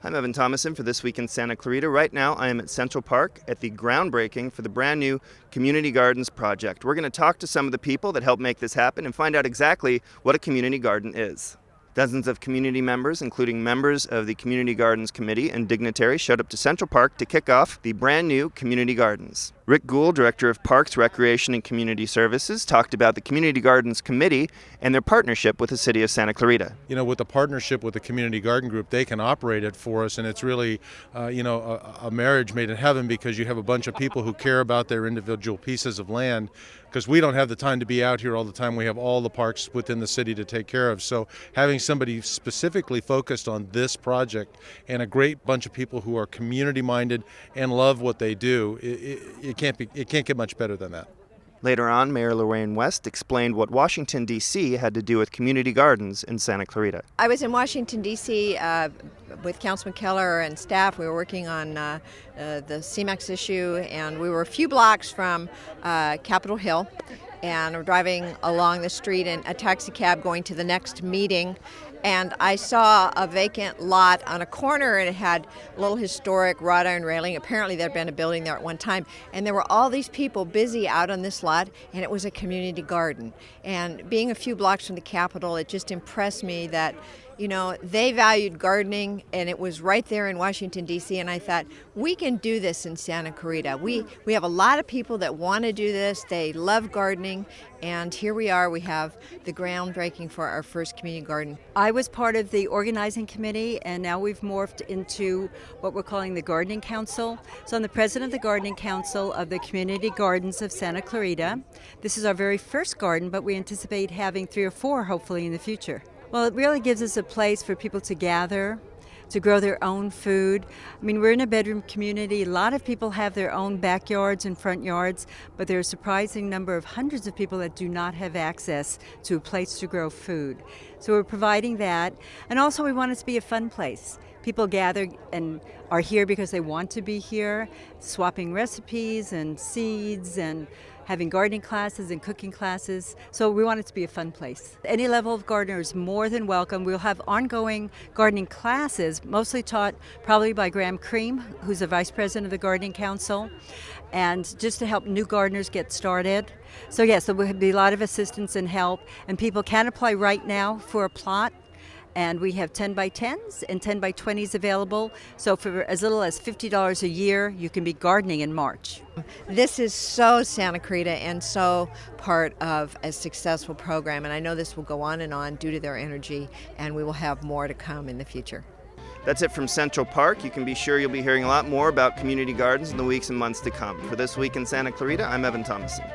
I'm Evan Thomason for This Week in Santa Clarita. Right now, I am at Central Park at the groundbreaking for the brand new Community Gardens project. We're going to talk to some of the people that helped make this happen and find out exactly what a community garden is. Dozens of community members, including members of the Community Gardens Committee and dignitaries, showed up to Central Park to kick off the brand new Community Gardens. Rick Gould, Director of Parks, Recreation, and Community Services, talked about the Community Gardens Committee and their partnership with the City of Santa Clarita. With the partnership with the Community Garden Group, they can operate it for us, and it's really, a marriage made in heaven, because you have a bunch of people who care about their individual pieces of land, because we don't have the time to be out here all the time. We have all the parks within the city to take care of. So having somebody specifically focused on this project and a great bunch of people who are community-minded and love what they do, it can't get much better than that. Later on, Mayor Lorraine West explained what Washington, D.C. had to do with community gardens in Santa Clarita. I was in Washington, D.C. With Councilman Keller and staff. We were working on the CMAX issue, and we were a few blocks from Capitol Hill. And we're driving along the street in a taxi cab going to the next meeting, and I saw a vacant lot on a corner, and it had a little historic wrought iron railing. Apparently there'd been a building there at one time, and there were all these people busy out on this lot, and it was a community garden. And being a few blocks from the Capitol, it just impressed me that they valued gardening, and it was right there in Washington, D.C., and I thought, we can do this in Santa Clarita. We have a lot of people that want to do this. They love gardening, and here we are. We have the groundbreaking for our first community garden. I was part of the organizing committee, and now we've morphed into what we're calling the Gardening Council. So I'm the president of the Gardening Council of the Community Gardens of Santa Clarita. This is our very first garden, but we anticipate having 3 or 4 hopefully in the future. Well, it really gives us a place for people to gather, to grow their own food. We're in a bedroom community. A lot of people have their own backyards and front yards, but there are a surprising number of hundreds of people that do not have access to a place to grow food. So we're providing that. And also we want it to be a fun place. People gather and are here because they want to be here, swapping recipes and seeds and having gardening classes and cooking classes. So we want it to be a fun place. Any level of gardener is more than welcome. We'll have ongoing gardening classes, mostly taught probably by Graham Cream, who's the vice president of the Gardening Council, and just to help new gardeners get started. So yes, there will be a lot of assistance and help, and people can apply right now for a plot. And we have 10 by 10s and 10 by 20s available. So for as little as $50 a year, you can be gardening in March. This is so Santa Clarita and so part of a successful program. And I know this will go on due to their energy, and we will have more to come in the future. That's it from Central Park. You can be sure you'll be hearing a lot more about community gardens in the weeks and months to come. For This Week in Santa Clarita, I'm Evan Thomason.